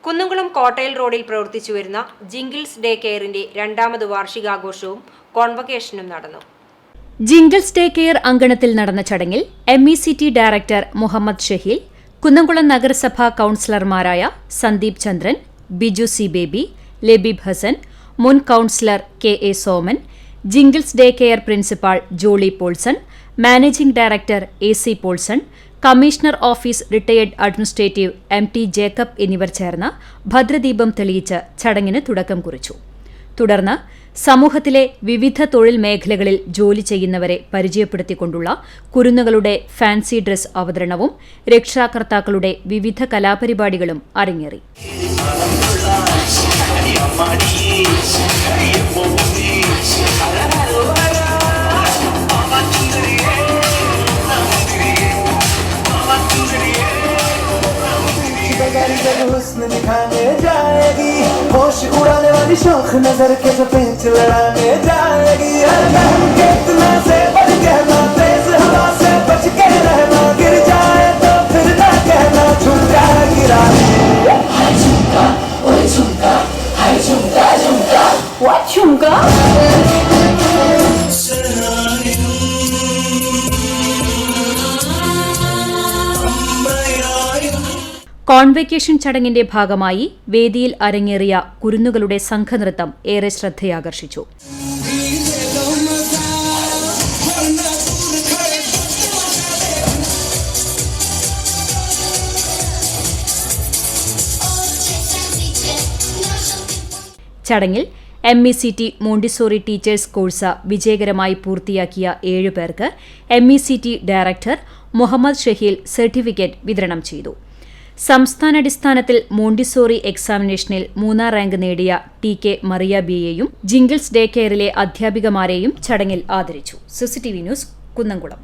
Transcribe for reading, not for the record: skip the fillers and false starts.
കുന്നംകുളം കോട്ടയിൽ റോഡിൽ പ്രവർത്തിച്ചുവരുന്ന jingles day കെയറിന്റെ രണ്ടാമത് വാർഷികാഘോഷവും കോൺവക്കേഷനും നടന്നു. ജിംഗിൾസ് ഡേ കെയർ അങ്കണത്തിൽ നടന്ന ചടങ്ങിൽ MECT ഡയറക്ടർ മുഹമ്മദ് ഷഹീൽ, കുന്നംകുളം നഗരസഭാ കൌൺസിലർമാരായ സന്ദീപ് ചന്ദ്രൻ, ബിജു സി ബേബി, ലബീബ് ഹസൻ, മുൻ councillor KA Soman, jingles day care principal Jolly Paulson, managing director AC Paulson, commissioner office retired administrative MT Jacob എന്നിവർ ചേർന്ന് ഭദ്രദീപം തെളിയിച്ച് ചടങ്ങിന് തുടക്കം കുറിച്ചു. തുടർന്ന് സമൂഹത്തിലെ വിവിധ തൊഴിൽ മേഖലകളിൽ ജോലി ചെയ്യുന്നവരെ പരിചയപ്പെടുത്തിക്കൊണ്ടുള്ള കുരുന്നുകളുടെ ഫാൻസി ഡ്രസ് അവതരണവും രക്ഷാകർത്താക്കളുടെ വിവിധ കലാപരിപാടികളും അരങ്ങേറി. हुस्न दिखाने जाएगी, होश उड़ाने वाली शौक नजर के जो पेंच लड़ाने जाएगी। कितना से बढ़ कहना, तेज हवा से बच के रहना, गिर जाए तो फिर ना कहना झुमका गिरा। हाय झुमका, ओए झुमका, हाय झुमका झुमका, व्हाट झुमका? കോൺവക്കേഷൻ ചടങ്ങിന്റെ ഭാഗമായി വേദിയിൽ അരങ്ങേറിയ കുരുന്നുകളുടെ സംഘനൃത്തം ഏറെ ശ്രദ്ധയാകർഷിച്ചു. ചടങ്ങിൽ MECT മോണ്ടിസോറി ടീച്ചേഴ്സ് കോഴ്സ് വിജയകരമായി പൂർത്തിയാക്കിയ 7 പേർക്ക് MECT director Muhammad Shaheel certificate വിതരണം ചെയ്തു. സംസ്ഥാനാടിസ്ഥാനത്തിൽ മോണ്ടിസോറി എക്സാമിനേഷനിൽ 3ാം റാങ്ക് നേടിയ TK മറിയ ബിയെയും ജിംഗിൾസ് ഡേ കെയറിലെ അധ്യാപികമാരെയും ചടങ്ങിൽ ആദരിച്ചു. CCTV news, Kunnamkulam.